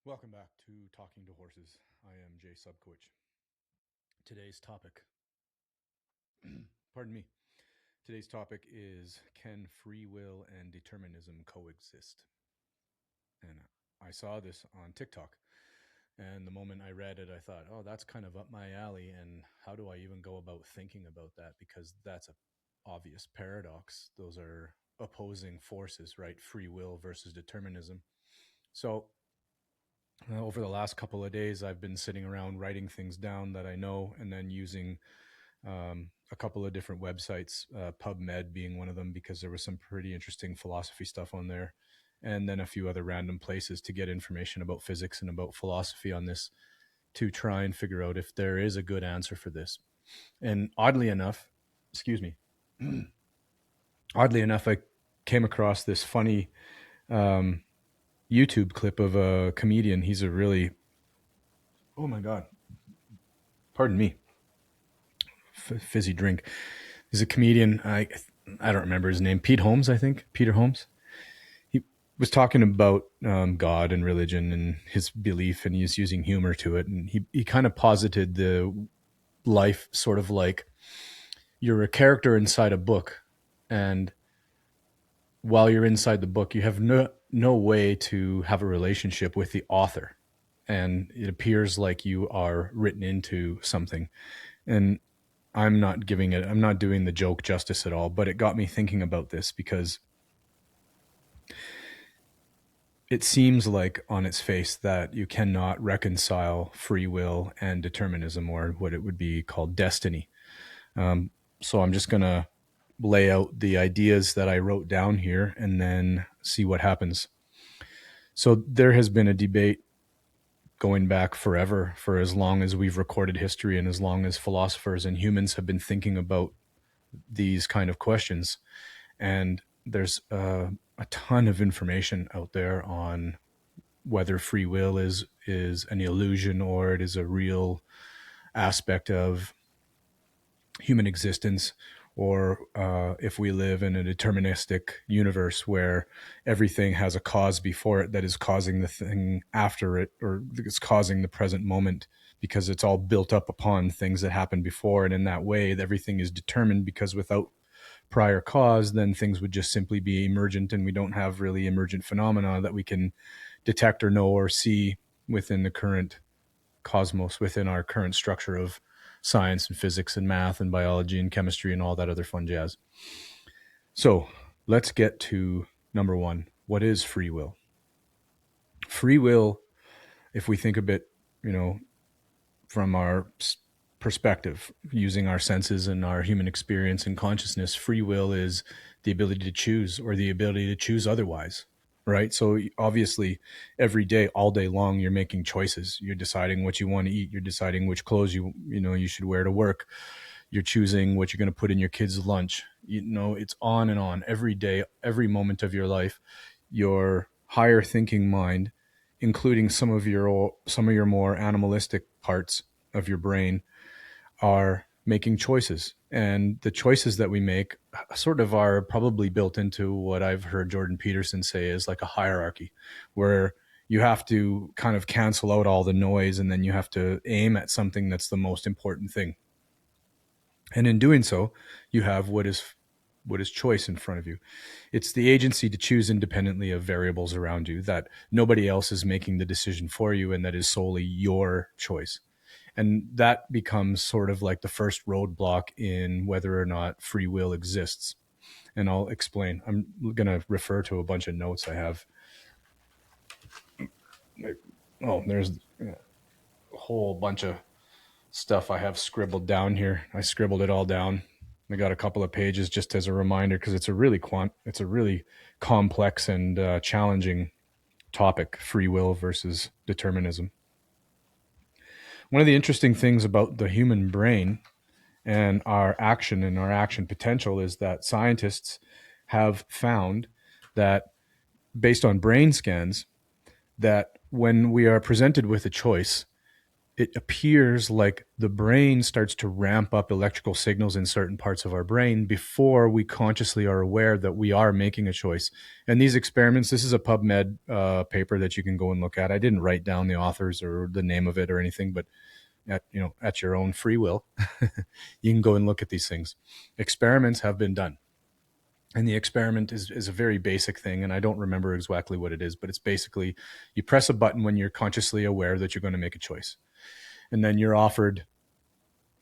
Welcome back to Talking to Horses. I am Jay Subcoach. Today's topic, pardon me, today's topic is, can free will and determinism coexist? And I saw this on TikTok, and the moment I read it, I thought, oh, that's kind of up my alley. And how do I even go about thinking about that? Because that's a obvious paradox. Those are opposing forces, right? Free will versus determinism. So over the last couple of days, I've been sitting around writing things down that I know, and then using a couple of different websites, PubMed being one of them, because there was some pretty interesting philosophy stuff on there, and then a few other random places to get information about physics and about philosophy on this, to try and figure out if there is a good answer for this. And oddly enough, excuse me, oddly enough, I came across this funny YouTube clip of a comedian. He's a really, oh my God, pardon me, fizzy drink. He's a comedian. I don't remember his name. Pete Holmes, I think. Peter Holmes. He was talking about God and religion and his belief, and he's using humor to it. And he kind of posited the life sort of like you're a character inside a book, and while you're inside the book, you have no way to have a relationship with the author, and it appears like you are written into something. And I'm not doing the joke justice at all, but it got me thinking about this, because it seems like on its face that you cannot reconcile free will and determinism, or what it would be called destiny. So I'm just going to lay out the ideas that I wrote down here and then see what happens. So there has been a debate going back forever, for as long as we've recorded history and as long as philosophers and humans have been thinking about these kind of questions. And there's a ton of information out there on whether free will is an illusion or it is a real aspect of human existence, or if we live in a deterministic universe where everything has a cause before it that is causing the thing after it, or it's causing the present moment, because it's all built up upon things that happened before. And in that way, everything is determined, because without prior cause, then things would just simply be emergent, and we don't have really emergent phenomena that we can detect or know or see within the current cosmos, within our current structure of science and physics and math and biology and chemistry and all that other fun jazz. So let's get to number one. What is free will? Free will, if we think a bit, from our perspective, using our senses and our human experience and consciousness, free will is the ability to choose, or the ability to choose otherwise, right? So obviously every day, all day long, you're making choices. You're deciding what you want to eat. You're deciding which clothes you should wear to work. You're choosing what you're going to put in your kids' lunch. It's on and on every day, every moment of your life. Your higher thinking mind, including some of your more animalistic parts of your brain, are making choices. And the choices that we make sort of are probably built into what I've heard Jordan Peterson say is like a hierarchy, where you have to kind of cancel out all the noise, and then you have to aim at something that's the most important thing. And in doing so, you have what is choice in front of you. It's the agency to choose independently of variables around you, that nobody else is making the decision for you, and that is solely your choice. And that becomes sort of like the first roadblock in whether or not free will exists. And I'll explain. I'm going to refer to a bunch of notes I have. Oh, there's a whole bunch of stuff I have scribbled down here. I scribbled it all down. I got a couple of pages just as a reminder, because it's a really complex and challenging topic, free will versus determinism. One of the interesting things about the human brain and our action potential is that scientists have found that, based on brain scans, that when we are presented with a choice, it appears like the brain starts to ramp up electrical signals in certain parts of our brain before we consciously are aware that we are making a choice. And these experiments, this is a PubMed paper that you can go and look at. I didn't write down the authors or the name of it or anything, but at your own free will, you can go and look at these things. Experiments have been done. And the experiment is a very basic thing, and I don't remember exactly what it is, but it's basically you press a button when you're consciously aware that you're going to make a choice. And then you're offered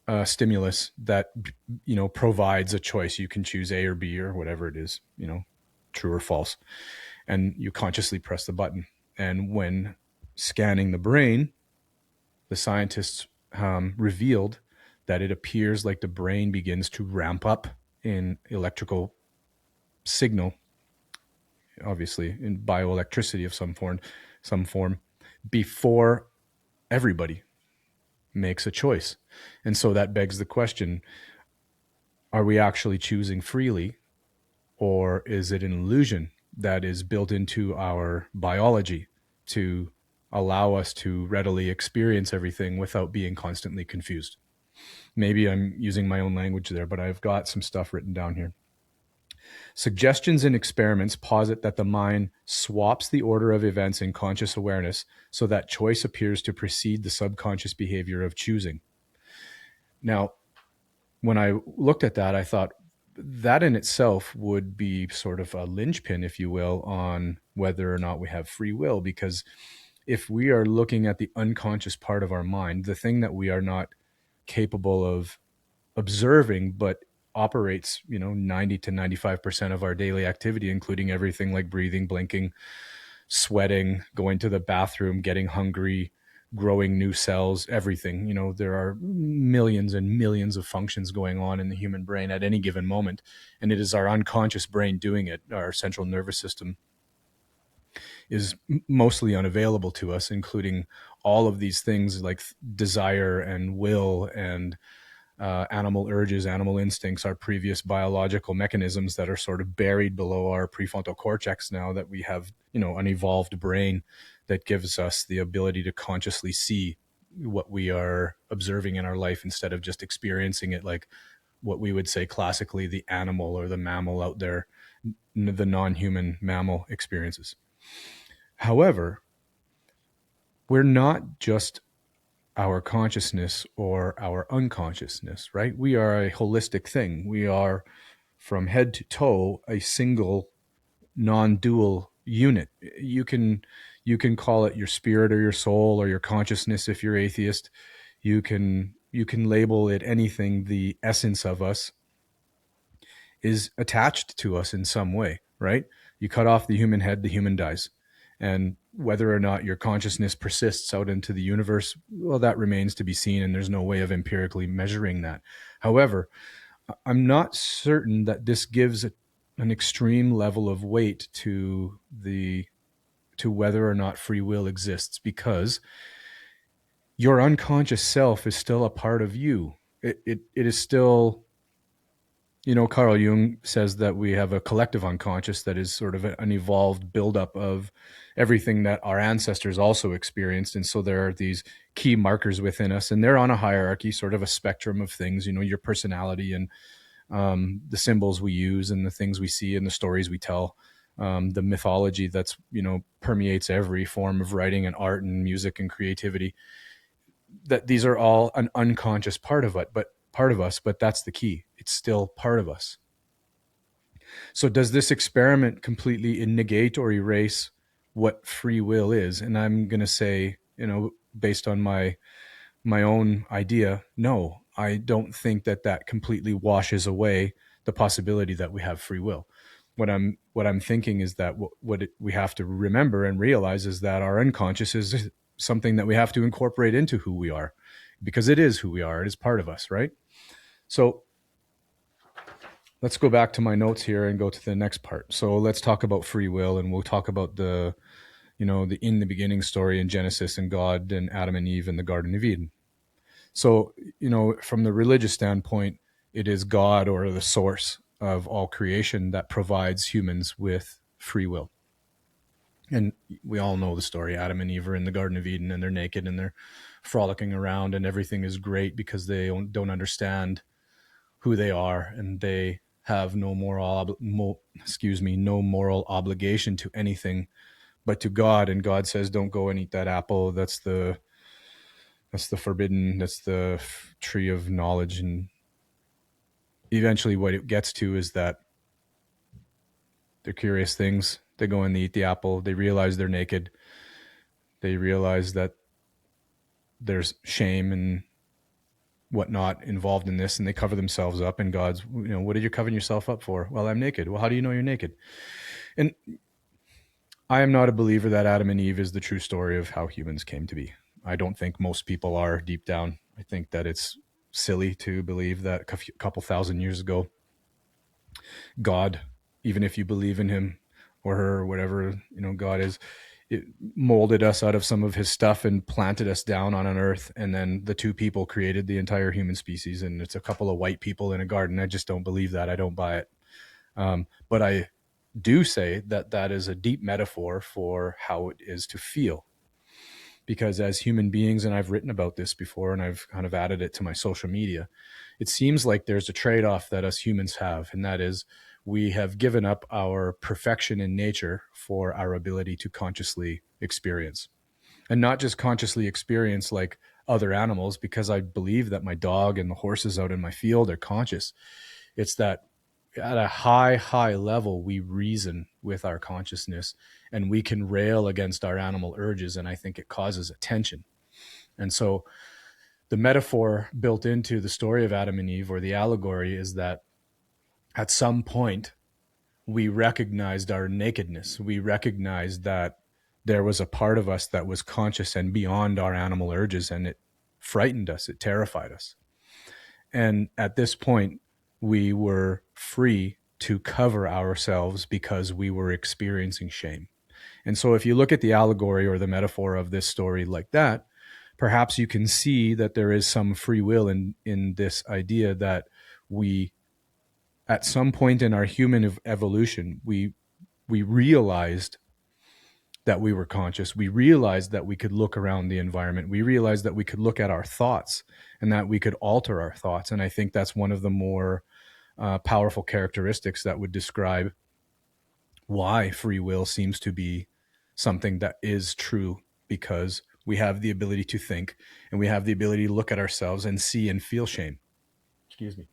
a stimulus that provides a choice. You can choose A or B or whatever it is, true or false, and you consciously press the button. And when scanning the brain, the scientists revealed that it appears like the brain begins to ramp up in electrical signal, obviously in bioelectricity of some form, before everybody makes a choice. And so that begs the question, are we actually choosing freely, or is it an illusion that is built into our biology to allow us to readily experience everything without being constantly confused? Maybe I'm using my own language there, but I've got some stuff written down here. Suggestions in experiments posit that the mind swaps the order of events in conscious awareness so that choice appears to precede the subconscious behavior of choosing. Now, when I looked at that, I thought that in itself would be sort of a linchpin, if you will, on whether or not we have free will. Because if we are looking at the unconscious part of our mind, the thing that we are not capable of observing, but operates, 90 to 95% of our daily activity, including everything like breathing, blinking, sweating, going to the bathroom, getting hungry, growing new cells, everything. There are millions and millions of functions going on in the human brain at any given moment. And it is our unconscious brain doing it. Our central nervous system is mostly unavailable to us, including all of these things like desire and will and animal urges, animal instincts, our previous biological mechanisms that are sort of buried below our prefrontal cortex now that we have, an evolved brain that gives us the ability to consciously see what we are observing in our life instead of just experiencing it like what we would say classically the animal or the mammal out there, the non-human mammal experiences. However, we're not just our consciousness or our unconsciousness, right? We are a holistic thing. We are from head to toe a single non-dual unit. You can call it your spirit or your soul or your consciousness if you're atheist. You can label it anything. The essence of us is attached to us in some way, right? You cut off the human head, the human dies. And whether or not your consciousness persists out into the universe, well, that remains to be seen, and there's no way of empirically measuring that. However, I'm not certain that this gives an extreme level of weight to whether or not free will exists, because your unconscious self is still a part of you. It is still, Carl Jung says that we have a collective unconscious that is sort of an evolved buildup of everything that our ancestors also experienced. And so there are these key markers within us, and they're on a hierarchy, sort of a spectrum of things, your personality and the symbols we use and the things we see and the stories we tell, the mythology that's, permeates every form of writing and art and music and creativity. That these are all an unconscious part of it, but that's the key. It's still part of us. So does this experiment completely negate or erase what free will is? And I'm going to say, based on my own idea, no, I don't think that completely washes away the possibility that we have free will. What I'm thinking is that we have to remember and realize is that our unconscious is something that we have to incorporate into who we are, because it is who we are. It is part of us, right? So let's go back to my notes here and go to the next part. So let's talk about free will, and we'll talk about the in the beginning story in Genesis and God and Adam and Eve in the Garden of Eden. So, from the religious standpoint, it is God or the source of all creation that provides humans with free will. And we all know the story. Adam and Eve are in the Garden of Eden, and they're naked and they're frolicking around, and everything is great because they don't understand who they are, and they have no no moral obligation to anything but to God. And God says, "Don't go and eat that apple. That's the forbidden. That's the tree of knowledge." And eventually, what it gets to is that they're curious things. They go and they eat the apple. They realize they're naked. They realize that there's shame and whatnot involved in this, and they cover themselves up. And God's, what are you covering yourself up for? Well, I'm naked. Well, how do you know you're naked? And I am not a believer that Adam and Eve is the true story of how humans came to be. I don't think most people are deep down. I think that it's silly to believe that a couple thousand years ago, God, even if you believe in him or her or whatever, God is, it molded us out of some of his stuff and planted us down on an earth. And then the two people created the entire human species. And it's a couple of white people in a garden. I just don't believe that. I don't buy it. But I do say that that is a deep metaphor for how it is to feel. Because as human beings, and I've written about this before and I've kind of added it to my social media, it seems like there's a trade-off that us humans have, and that is we have given up our perfection in nature for our ability to consciously experience. And not just consciously experience like other animals, because I believe that my dog and the horses out in my field are conscious. It's that at a high level, we reason with our consciousness and we can rail against our animal urges. And I think it causes a tension. And so the metaphor built into the story of Adam and Eve, or the allegory, is that at some point we recognized our nakedness. We recognized that there was a part of us that was conscious and beyond our animal urges, and it frightened us. It terrified us. And at this point, we were free to cover ourselves because we were experiencing shame. And so if you look at the allegory or the metaphor of this story like that, perhaps you can see that there is some free will in this idea that we, at some point in our human evolution, we realized that we were conscious. We realized that we could look around the environment. We realized that we could look at our thoughts and that we could alter our thoughts. And I think that's one of the more powerful characteristics that would describe why free will seems to be something that is true, because we have the ability to think and we have the ability to look at ourselves and see and feel shame. Excuse me.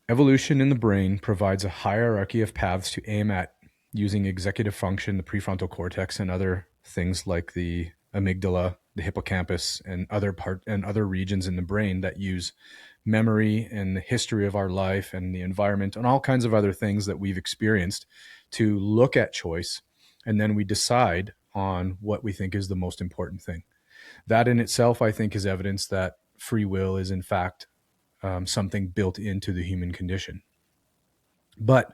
Evolution in the brain provides a hierarchy of paths to aim at using executive function, the prefrontal cortex, and other things like the amygdala, the hippocampus, and other regions in the brain that use memory and the history of our life and the environment and all kinds of other things that we've experienced to look at choice. And then we decide on what we think is the most important thing. That in itself, I think, is evidence that free will is in fact something built into the human condition. But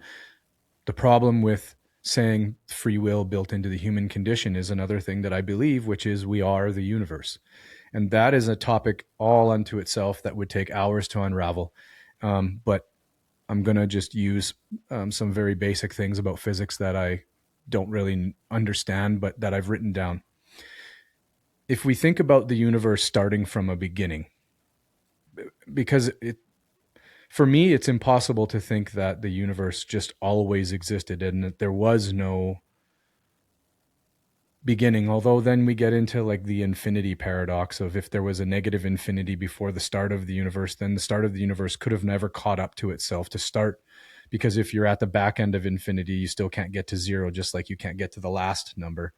the problem with saying free will built into the human condition is another thing that I believe, which is we are the universe. And that is a topic all unto itself that would take hours to unravel. But I'm going to just use some very basic things about physics that I don't really understand, but that I've written down. If we think about the universe starting from a beginning, because for me, it's impossible to think that the universe just always existed and that there was no beginning. Although then we get into like the infinity paradox of if there was a negative infinity before the start of the universe, then the start of the universe could have never caught up to itself to start. Because if you're at the back end of infinity, you still can't get to zero, just like you can't get to the last number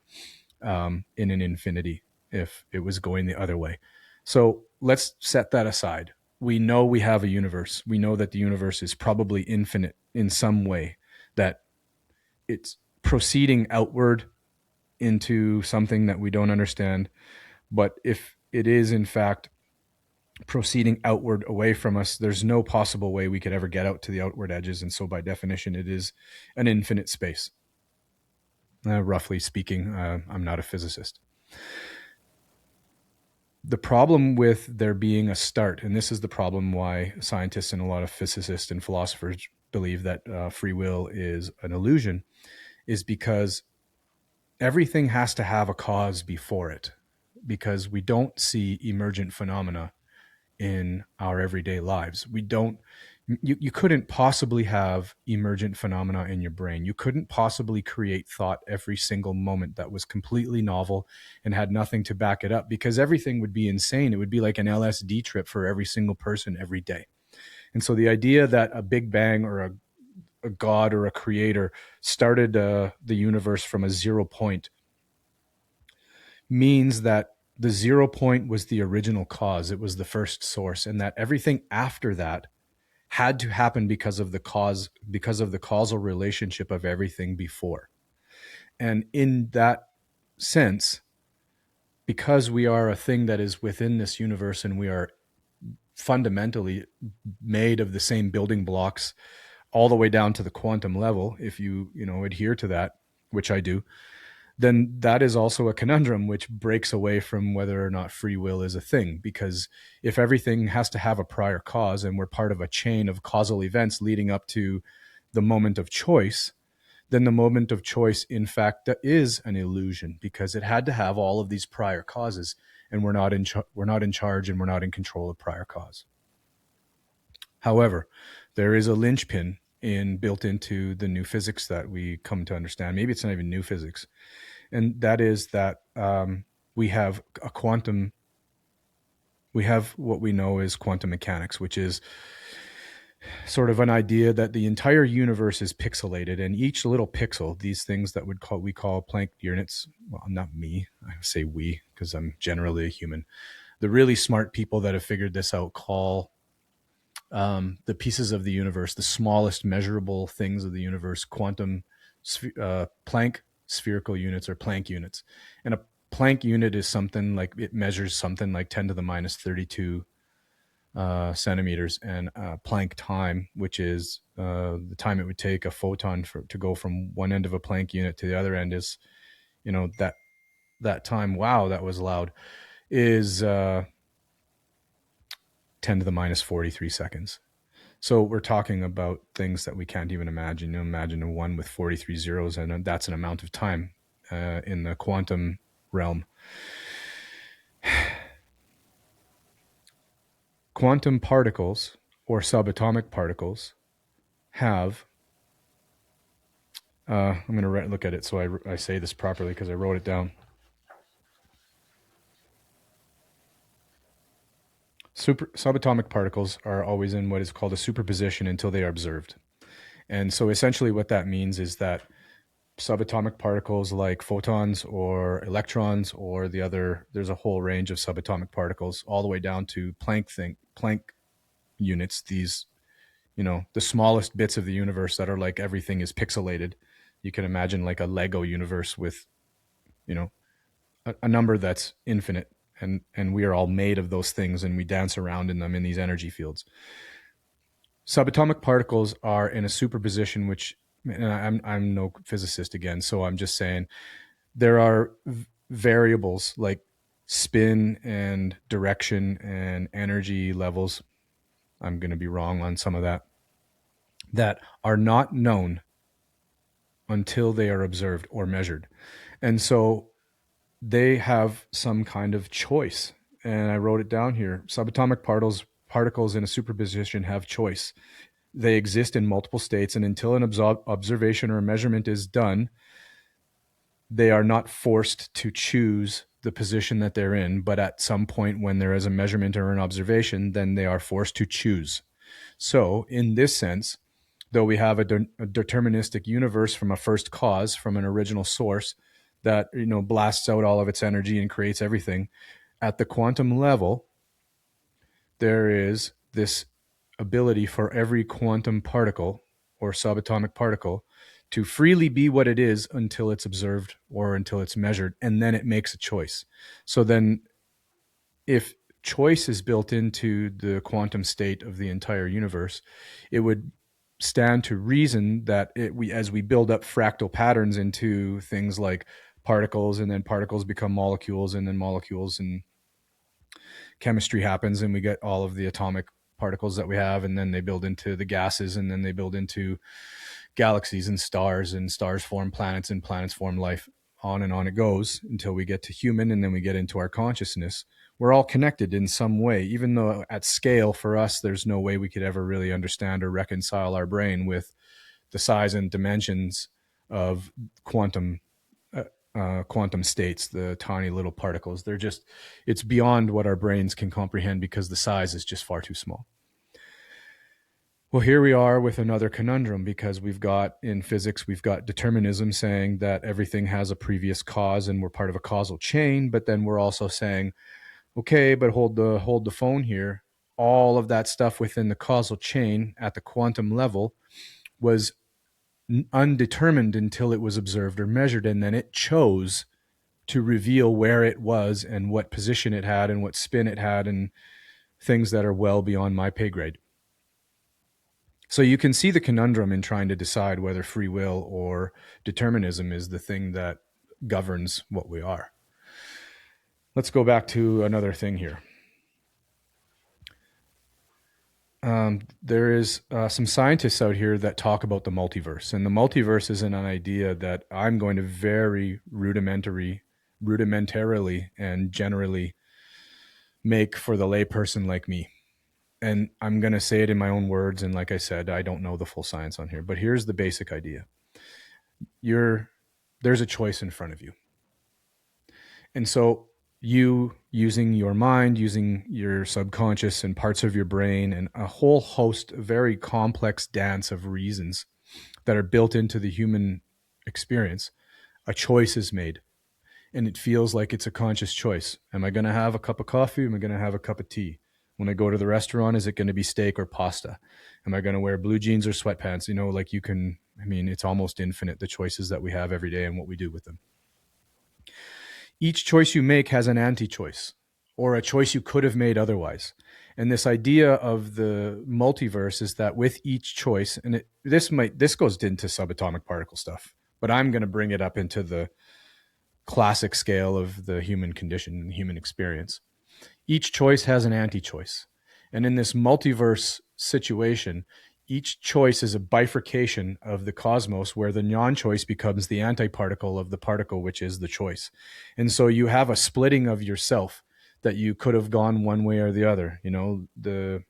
in an infinity if it was going the other way. So let's set that aside. We know we have a universe. We know that the universe is probably infinite in some way, that it's proceeding outward into something that we don't understand. But if it is in fact proceeding outward away from us, there's no possible way we could ever get out to the outward edges. And so by definition, it is an infinite space. Roughly speaking, I'm not a physicist. The problem with there being a start, and this is the problem why scientists and a lot of physicists and philosophers believe that free will is an illusion is because everything has to have a cause before it, because we don't see emergent phenomena in our everyday lives. We don't, you couldn't possibly have emergent phenomena in your brain. You couldn't possibly create thought every single moment that was completely novel and had nothing to back it up, because everything would be insane. It would be like an LSD trip for every single person every day. And so the idea that a big bang or a god or a creator started the universe from a 0 point means that the 0 point was the original cause. It was the first source, and that everything after that had to happen because of the cause, because of the causal relationship of everything before. And in that sense, because we are a thing that is within this universe and we are fundamentally made of the same building blocks all the way down to the quantum level, if you adhere to that, which I do, then that is also a conundrum which breaks away from whether or not free will is a thing. Because if everything has to have a prior cause and we're part of a chain of causal events leading up to the moment of choice, then the moment of choice, in fact, is an illusion, because it had to have all of these prior causes, and we're not in charge and we're not in control of prior cause. However, there is a linchpin built into the new physics that we come to understand. Maybe it's not even new physics. And that is that we have what we know as quantum mechanics, which is sort of an idea that the entire universe is pixelated, and each little pixel, these things that we call Planck units, well, not me, I say we because I'm generally a human. The really smart people that have figured this out call the pieces of the universe, the smallest measurable things of the universe, quantum Planck spherical units, or Planck units. And a Planck unit is something like, it measures something like 10 to the minus 32 centimeters, and Planck time, which is the time it would take a photon to go from one end of a Planck unit to the other end, is, that time, wow, that was loud, is 10 to the minus 43 seconds. So we're talking about things that we can't even imagine. Imagine a 1 with 43 zeros, and that's an amount of time in the quantum realm. Quantum particles, or subatomic particles, have... I'm going to look at it so I say this properly, because I wrote it down. Subatomic particles are always in what is called a superposition until they are observed. And so essentially what that means is that subatomic particles like photons or electrons, or there's a whole range of subatomic particles, all the way down to Planck units, these, the smallest bits of the universe that are like, everything is pixelated. You can imagine like a Lego universe with, a number that's infinite, and we are all made of those things, and we dance around in them in these energy fields. Subatomic particles are in a superposition, which, and I'm no physicist again, so I'm just saying there are variables like spin and direction and energy levels. I'm going to be wrong on some of that are not known until they are observed or measured. And so they have some kind of choice. And I wrote it down here. Subatomic particles in a superposition have choice. They exist in multiple states, and until an observation or a measurement is done, they are not forced to choose the position that they're in. But at some point when there is a measurement or an observation, then they are forced to choose. So in this sense, though we have a deterministic universe from a first cause, from an original source that, blasts out all of its energy and creates everything, at the quantum level, there is this ability for every quantum particle or subatomic particle to freely be what it is until it's observed or until it's measured, and then it makes a choice. So then if choice is built into the quantum state of the entire universe, it would stand to reason that as we build up fractal patterns into things like particles, and then particles become molecules, and then molecules, and chemistry happens, and we get all of the atomic particles that we have, and then they build into the gases, and then they build into galaxies and stars form planets, and planets form life. On and on it goes until we get to human, and then we get into our consciousness. We're all connected in some way, even though at scale for us, there's no way we could ever really understand or reconcile our brain with the size and dimensions of quantum quantum states, the tiny little particles. They're just, it's beyond what our brains can comprehend because the size is just far too small. Well, here we are with another conundrum, because we've got, in physics, we've got determinism saying that everything has a previous cause and we're part of a causal chain. But then we're also saying, okay, but hold the phone here. All of that stuff within the causal chain at the quantum level was undetermined until it was observed or measured, and then it chose to reveal where it was and what position it had and what spin it had, and things that are well beyond my pay grade. So you can see the conundrum in trying to decide whether free will or determinism is the thing that governs what we are. Let's go back to another thing here. There is some scientists out here that talk about the multiverse, and the multiverse is an idea that I'm going to very rudimentarily and generally make for the layperson like me. And I'm going to say it in my own words, and like I said, I don't know the full science on here, but here's the basic idea. There's a choice in front of you. And so you, using your mind, using your subconscious and parts of your brain, and a whole host, a very complex dance of reasons that are built into the human experience, a choice is made. And it feels like it's a conscious choice. Am I going to have a cup of coffee? Am I going to have a cup of tea? When I go to the restaurant, is it going to be steak or pasta? Am I going to wear blue jeans or sweatpants? Like you can, it's almost infinite, the choices that we have every day and what we do with them. Each choice you make has an anti-choice, or a choice you could have made otherwise. And this idea of the multiverse is that with each choice, and this goes into subatomic particle stuff, but I'm going to bring it up into the classic scale of the human condition and human experience. Each choice has an anti-choice. And in this multiverse situation, each choice is a bifurcation of the cosmos, where the non-choice becomes the antiparticle of the particle, which is the choice. And so you have a splitting of yourself that you could have gone one way or the other. The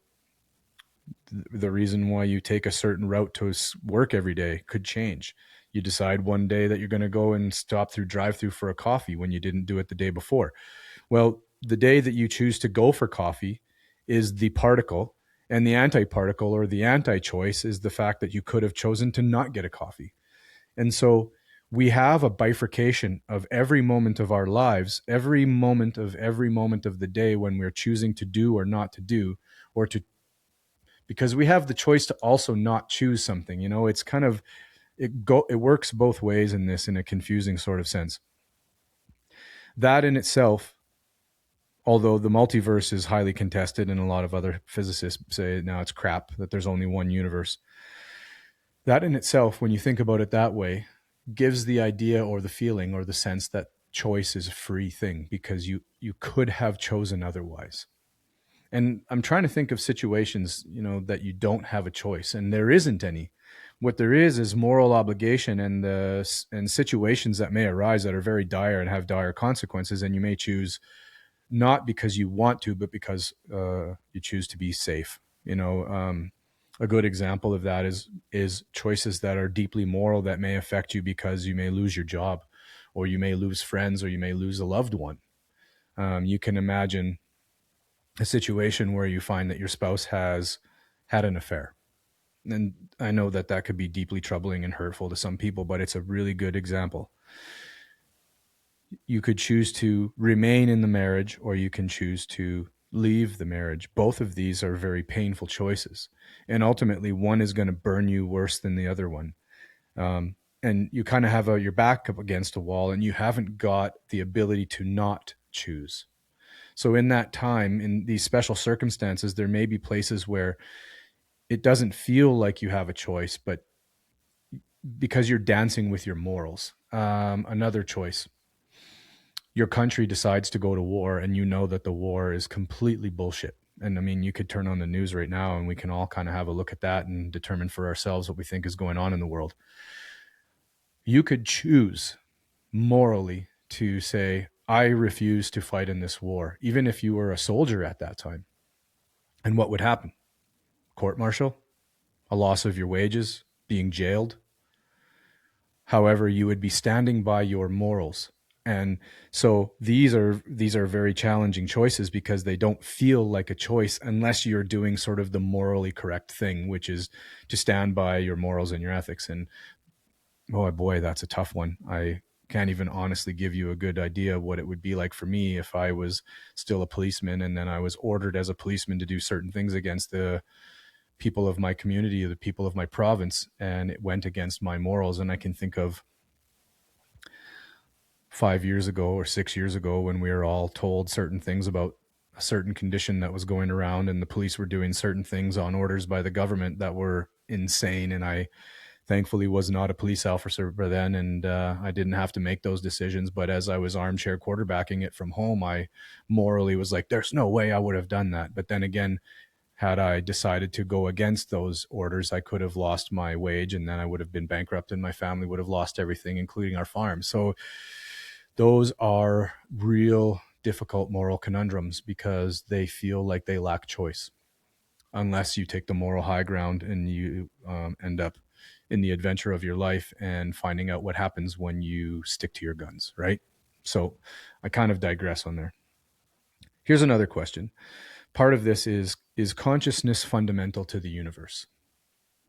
reason why you take a certain route to work every day could change. You decide one day that you're going to go and stop through drive-through for a coffee when you didn't do it the day before. Well, the day that you choose to go for coffee is the particle, and the antiparticle, or the anti-choice, is the fact that you could have chosen to not get a coffee. And so we have a bifurcation of every moment of our lives, every moment of the day, when we're choosing to do or not to do, because we have the choice to also not choose something. It's kind of, it works both ways in this, in a confusing sort of sense. That in itself, although the multiverse is highly contested, and a lot of other physicists say now it's crap, that there's only one universe, that in itself, when you think about it that way, gives the idea or the feeling or the sense that choice is a free thing, because you could have chosen otherwise. And I'm trying to think of situations, that you don't have a choice, and there isn't any. What there is moral obligation, and situations that may arise that are very dire and have dire consequences, and you may choose not because you want to, but because you choose to be safe. A good example of that is choices that are deeply moral that may affect you, because you may lose your job, or you may lose friends, or you may lose a loved one. You can imagine a situation where you find that your spouse has had an affair. And I know that could be deeply troubling and hurtful to some people, but it's a really good example. You could choose to remain in the marriage, or you can choose to leave the marriage. Both of these are very painful choices. And ultimately, one is going to burn you worse than the other one. And you kind of have your back up against a wall, and you haven't got the ability to not choose. So in that time, in these special circumstances, there may be places where it doesn't feel like you have a choice, but because you're dancing with your morals. Another choice. Your country decides to go to war, and you know that the war is completely bullshit. And I mean, you could turn on the news right now and we can all kind of have a look at that and determine for ourselves what we think is going on in the world. You could choose morally to say, I refuse to fight in this war, even if you were a soldier at that time. And what would happen? Court martial, a loss of your wages, being jailed. However, you would be standing by your morals. And so these are very challenging choices because they don't feel like a choice unless you're doing sort of the morally correct thing, which is to stand by your morals and your ethics. And oh boy, that's a tough one. I can't even honestly give you a good idea of what it would be like for me if I was still a policeman and then I was ordered as a policeman to do certain things against the people of my community, the people of my province, and it went against my morals. And I can think of 5 years ago or 6 years ago when we were all told certain things about a certain condition that was going around and the police were doing certain things on orders by the government that were insane. And I thankfully was not a police officer by then, and I didn't have to make those decisions. But as I was armchair quarterbacking it from home, I morally was like, there's no way I would have done that. But then again, had I decided to go against those orders, I could have lost my wage and then I would have been bankrupt and my family would have lost everything, including our farm. So those are real difficult moral conundrums because they feel like they lack choice unless you take the moral high ground and you end up in the adventure of your life and finding out what happens when you stick to your guns, right? So I kind of digress on there. Here's another question. Part of this is consciousness fundamental to the universe?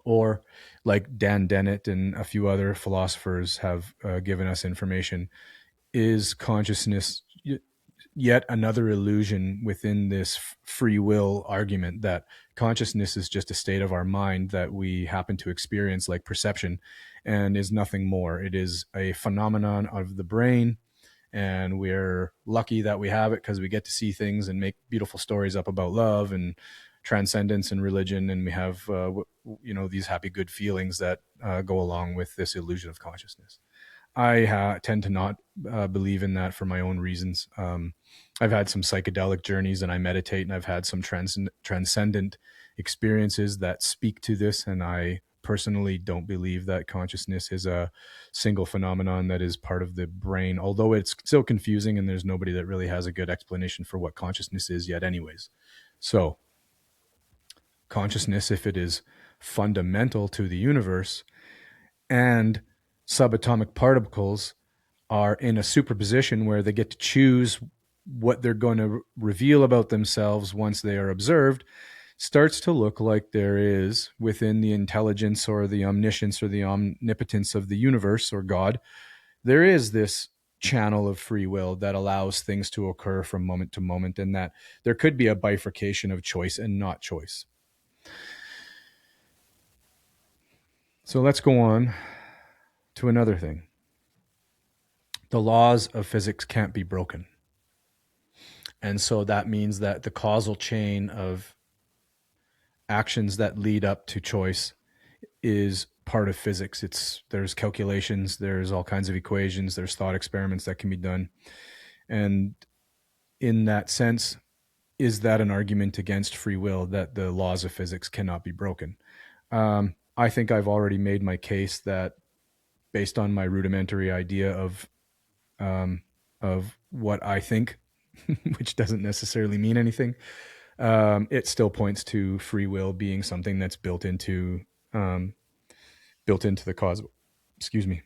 Or like Dan Dennett and a few other philosophers have given us information, is consciousness yet another illusion within this free will argument that consciousness is just a state of our mind that we happen to experience like perception and is nothing more? It is a phenomenon of the brain, and we're lucky that we have it because we get to see things and make beautiful stories up about love and transcendence and religion, and we have these happy good feelings that go along with this illusion of consciousness. I tend to not believe in that for my own reasons. I've had some psychedelic journeys and I meditate, and I've had some transcendent experiences that speak to this. And I personally don't believe that consciousness is a single phenomenon that is part of the brain, although it's still confusing and there's nobody that really has a good explanation for what consciousness is yet anyways. So consciousness, if it is fundamental to the universe, and subatomic particles are in a superposition where they get to choose what they're going to reveal about themselves once they are observed, starts to look like there is within the intelligence or the omniscience or the omnipotence of the universe or God, there is this channel of free will that allows things to occur from moment to moment, and that there could be a bifurcation of choice and not choice. So let's go on to another thing. The laws of physics can't be broken. And so that means that the causal chain of actions that lead up to choice is part of physics. There's calculations, there's all kinds of equations, there's thought experiments that can be done. And in that sense, is that an argument against free will, that the laws of physics cannot be broken? I think I've already made my case that based on my rudimentary idea of what I think, which doesn't necessarily mean anything, it still points to free will being something that's built into the cosmos. Excuse me.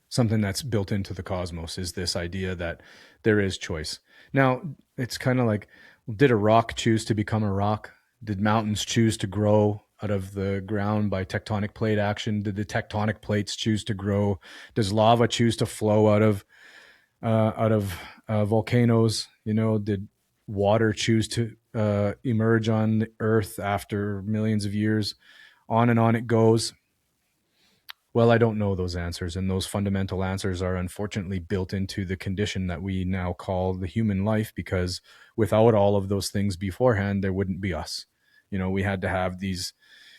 Something that's built into the cosmos is this idea that there is choice. Now, it's kind of like, did a rock choose to become a rock? Did mountains choose to grow out of the ground by tectonic plate action? Did the tectonic plates choose to grow? Does lava choose to flow out of volcanoes? Did water choose to emerge on the earth after millions of years? On and on it goes. Well, I don't know those answers, and those fundamental answers are unfortunately built into the condition that we now call the human life, because without all of those things beforehand, there wouldn't be us. We had to have these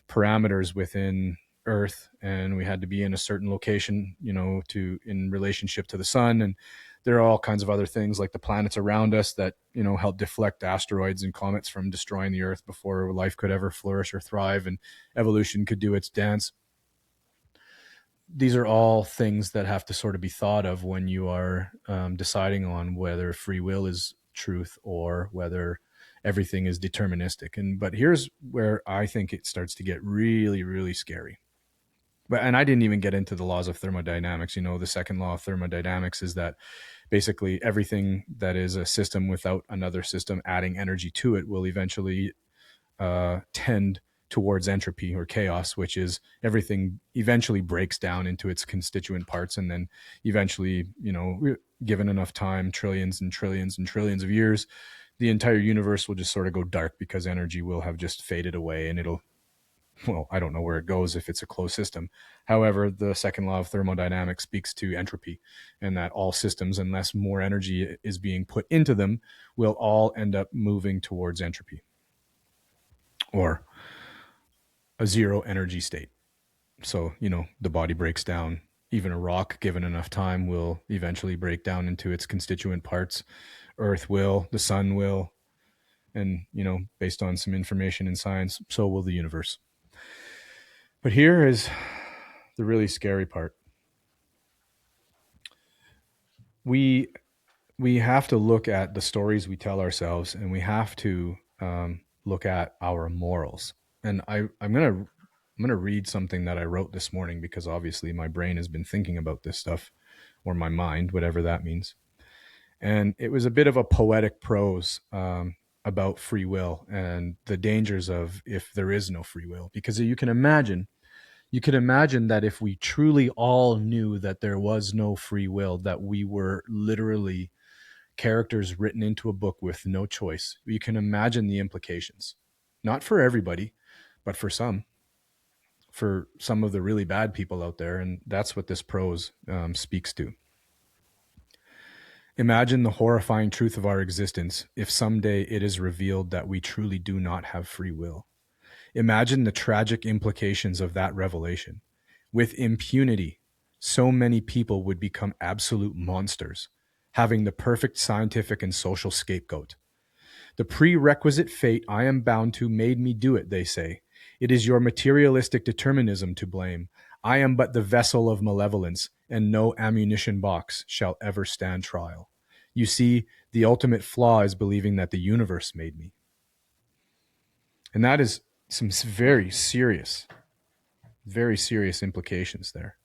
parameters within Earth, and we had to be in a certain location, in relationship to the sun, and There are all kinds of other things like the planets around us that, help deflect asteroids and comets from destroying the Earth before life could ever flourish or thrive and evolution could do its dance. These are all things that have to sort of be thought of when you are deciding on whether free will is truth or whether everything is deterministic. But here's where I think it starts to get really, really scary. And I didn't even get into the laws of thermodynamics. The second law of thermodynamics is that basically everything that is a system without another system adding energy to it will eventually tend towards entropy or chaos, which is everything eventually breaks down into its constituent parts. And then eventually, given enough time, trillions and trillions and trillions of years, the entire universe will just sort of go dark because energy will have just faded away, and I don't know where it goes if it's a closed system. However, the second law of thermodynamics speaks to entropy, and that all systems, unless more energy is being put into them, will all end up moving towards entropy or a zero energy state. So, the body breaks down. Even a rock, given enough time, will eventually break down into its constituent parts. Earth will, the sun will, and, based on some information in science, so will the universe. But here is the really scary part. We have to look at the stories we tell ourselves, and we have to look at our morals. And I'm gonna read something that I wrote this morning, because obviously my brain has been thinking about this stuff, or my mind, whatever that means. And it was a bit of a poetic prose about free will and the dangers of if there is no free will, because you can imagine that if we truly all knew that there was no free will, that we were literally characters written into a book with no choice, you can imagine the implications. Not for everybody, but for some of the really bad people out there. And that's what this prose speaks to. Imagine the horrifying truth of our existence if someday it is revealed that we truly do not have free will. Imagine the tragic implications of that revelation. With impunity, so many people would become absolute monsters, having the perfect scientific and social scapegoat. The prerequisite fate I am bound to made me do it, they say. It is your materialistic determinism to blame. I am but the vessel of malevolence, and no ammunition box shall ever stand trial. You see, the ultimate flaw is believing that the universe made me. And that is some very serious implications there.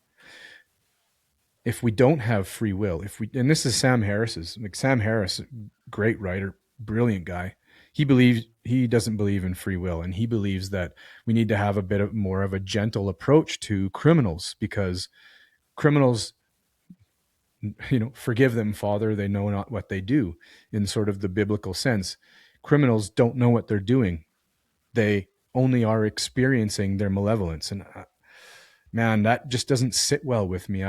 If we don't have free will, and this is Sam Harris, great writer, brilliant guy. He doesn't believe in free will, and he believes that we need to have a bit more of a gentle approach to criminals, because criminals, forgive them, Father, they know not what they do, in sort of the biblical sense. Criminals don't know what they're doing. They only are experiencing their malevolence. And man, that just doesn't sit well with me.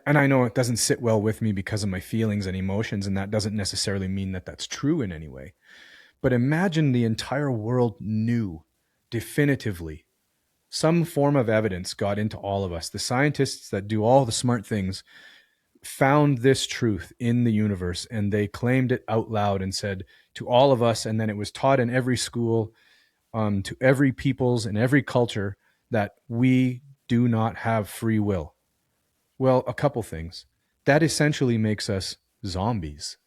And I know it doesn't sit well with me because of my feelings and emotions, and that doesn't necessarily mean that that's true in any way. But imagine the entire world knew definitively. Some form of evidence got into all of us. The scientists that do all the smart things found this truth in the universe, and they claimed it out loud and said to all of us, and then it was taught in every school, to every peoples and every culture, that we do not have free will. Well, a couple things. That essentially makes us zombies.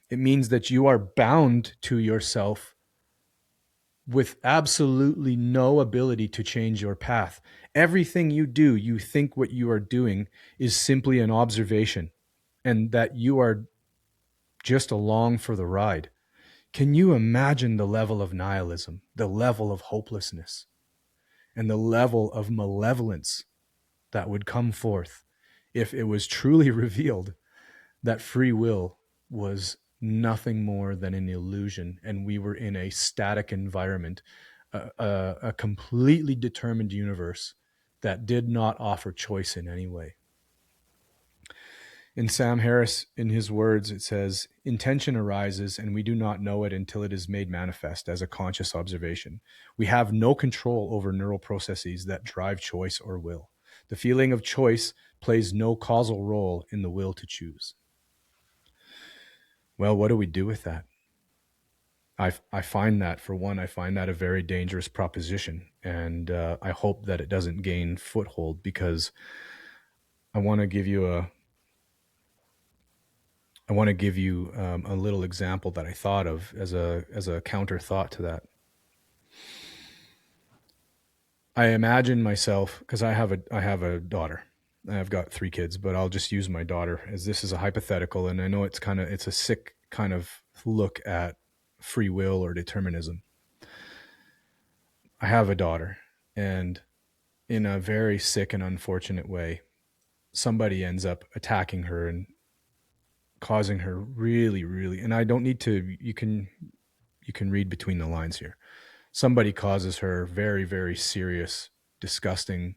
It means that you are bound to yourself with absolutely no ability to change your path. Everything you do, you think what you are doing is simply an observation, and that you are just along for the ride. Can you imagine the level of nihilism, the level of hopelessness, and the level of malevolence that would come forth if it was truly revealed that free will was nothing more than an illusion, and we were in a static environment, a completely determined universe that did not offer choice in any way? In Sam Harris, in his words, it says, intention arises and we do not know it until it is made manifest as a conscious observation. We have no control over neural processes that drive choice or will. The feeling of choice plays no causal role in the will to choose. Well, what do we do with that? I find that, for one, I find that a very dangerous proposition, and I hope that it doesn't gain foothold, because I want to give you a little example that I thought of as a counter thought to that. I imagine myself, because I have a daughter. I've got 3 kids, but I'll just use my daughter as this is a hypothetical, and I know it's a sick kind of look at free will or determinism. I have a daughter, and in a very sick and unfortunate way, somebody ends up attacking her and causing her really, really, and I don't need to, you can read between the lines here. Somebody causes her very, very serious, disgusting,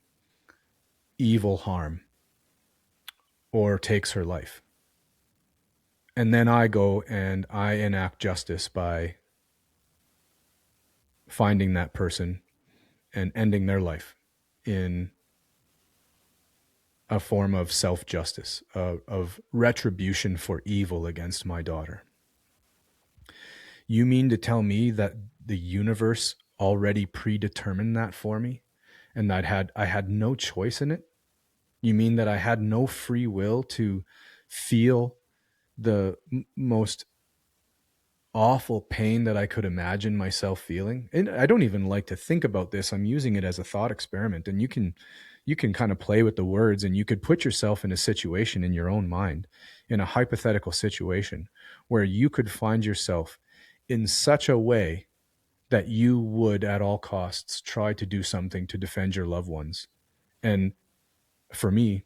evil harm, or takes her life. And then I go and I enact justice by finding that person and ending their life in a form of self-justice, of retribution for evil against my daughter. You mean to tell me that the universe already predetermined that for me, and that I had no choice in it? You mean that I had no free will to feel the most awful pain that I could imagine myself feeling? And I don't even like to think about this. I'm using it as a thought experiment, and you can kind of play with the words, and you could put yourself in a situation in your own mind, in a hypothetical situation where you could find yourself in such a way that you would at all costs try to do something to defend your loved ones. And for me,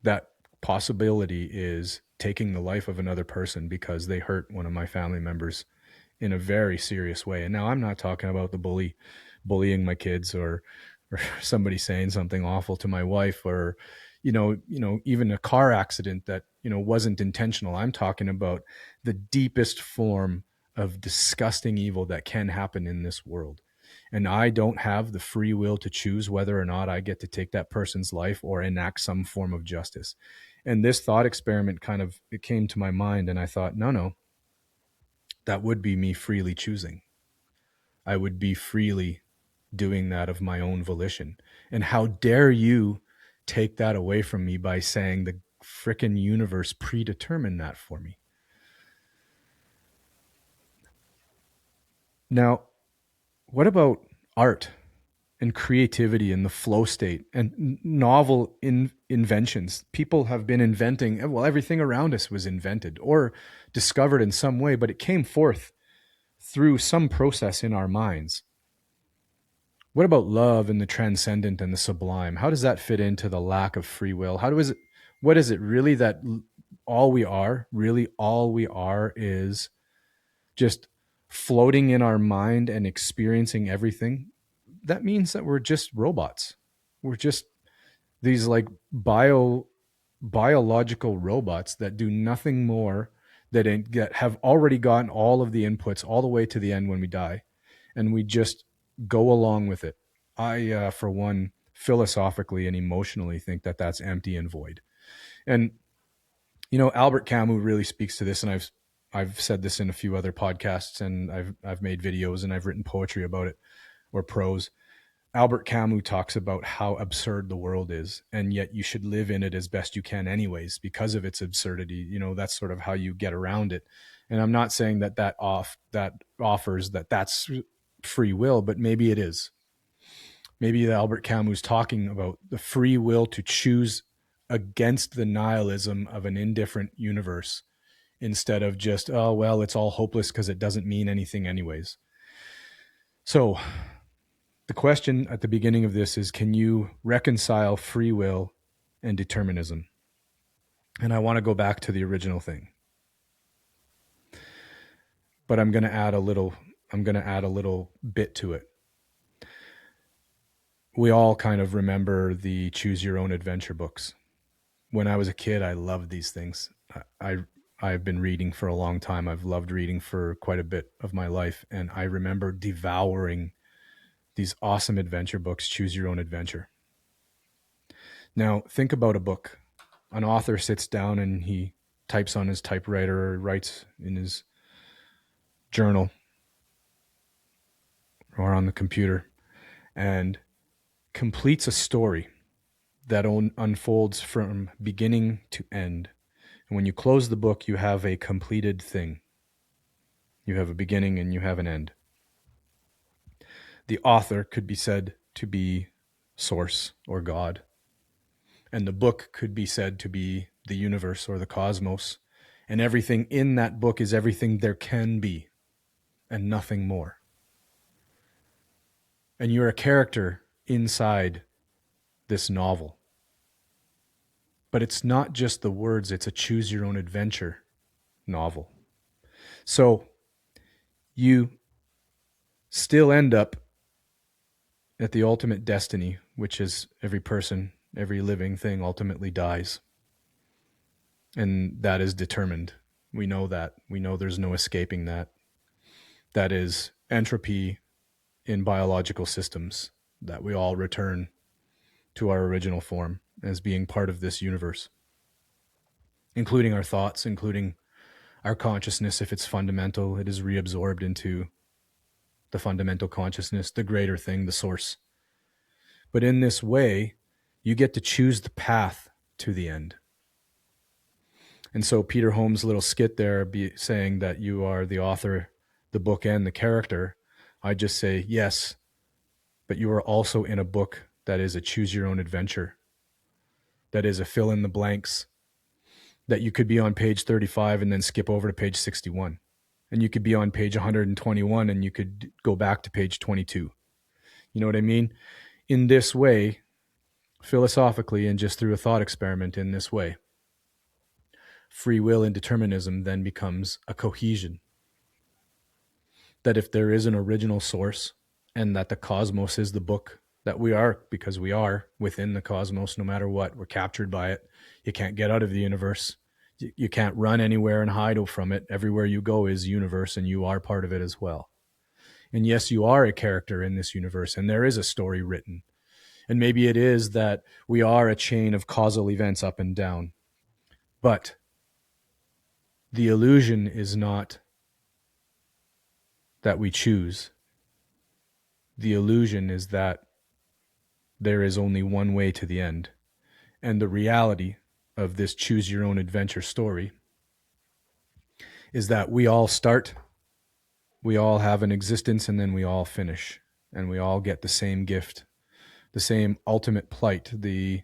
that possibility is taking the life of another person because they hurt one of my family members in a very serious way. And now I'm not talking about the bullying my kids, or somebody saying something awful to my wife, or even a car accident that wasn't intentional. I'm talking about the deepest form of disgusting evil that can happen in this world. And I don't have the free will to choose whether or not I get to take that person's life or enact some form of justice. And this thought experiment it came to my mind, and I thought, no, that would be me freely choosing. I would be freely doing that of my own volition. And how dare you take that away from me by saying the frickin' universe predetermined that for me? Now, what about art and creativity and the flow state and novel inventions? People have been inventing, well, everything around us was invented or discovered in some way, but it came forth through some process in our minds. What about love and the transcendent and the sublime? How does that fit into the lack of free will? What is it really that all we are is just floating in our mind and experiencing everything? That means that we're just robots. We're just these like biological robots that do nothing more that have already gotten all of the inputs all the way to the end when we die, and we just go along with it. I, for one, philosophically and emotionally think that that's empty and void. And Albert Camus really speaks to this, and I've said this in a few other podcasts, and I've made videos, and I've written poetry about it, or prose. Albert Camus talks about how absurd the world is, and yet you should live in it as best you can anyways because of its absurdity. That's sort of how you get around it. And I'm not saying that offers that's free will, but maybe it is. Maybe Albert Camus is talking about the free will to choose against the nihilism of an indifferent universe, instead of just, oh, well, it's all hopeless because it doesn't mean anything anyways. So the question at the beginning of this is, can you reconcile free will and determinism? And I want to go back to the original thing, but I'm going to add a little bit to it. We all kind of remember the choose your own adventure books. When I was a kid, I loved these things. I've been reading for a long time. I've loved reading for quite a bit of my life. And I remember devouring these awesome adventure books, choose your own adventure. Now, think about a book. An author sits down and he types on his typewriter or writes in his journal or on the computer and completes a story that unfolds from beginning to end. And when you close the book, you have a completed thing. You have a beginning and you have an end. The author could be said to be source or God. And the book could be said to be the universe or the cosmos. And everything in that book is everything there can be and nothing more. And you're a character inside this novel. But it's not just the words, it's a choose your own adventure novel. So you still end up at the ultimate destiny, which is every person, every living thing ultimately dies. And that is determined. We know that. We know there's no escaping that. That is entropy in biological systems, that we all return to our original form as being part of this universe, including our thoughts, including our consciousness. If it's fundamental, it is reabsorbed into the fundamental consciousness, the greater thing, the source. But in this way, you get to choose the path to the end. And so Peter Holmes' little skit there saying that you are the author, the book, and the character, I just say, yes, but you are also in a book that is a choose your own adventure, that is a fill in the blanks, that you could be on page 35 and then skip over to page 61. And you could be on page 121 and you could go back to page 22. You know what I mean? In this way, philosophically, and just through a thought experiment in this way, free will and determinism then becomes a cohesion. That if there is an original source and that the cosmos is the book that we are, because we are within the cosmos no matter what, we're captured by it. You can't get out of the universe. You can't run anywhere and hide from it. Everywhere you go is universe and you are part of it as well. And yes, you are a character in this universe and there is a story written. And maybe it is that we are a chain of causal events up and down. But the illusion is not that we choose. The illusion is that there is only one way to the end. And the reality of this choose your own adventure story is that we all start, we all have an existence, and then we all finish. And we all get the same gift, the same ultimate plight, the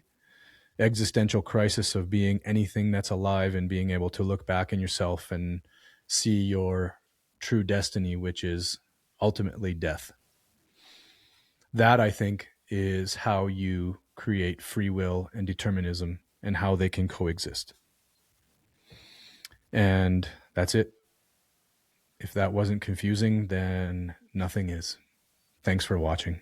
existential crisis of being anything that's alive and being able to look back in yourself and see your true destiny, which is ultimately death. That, I think, is how you create free will and determinism and how they can coexist. And that's it. If that wasn't confusing, then nothing is. Thanks for watching.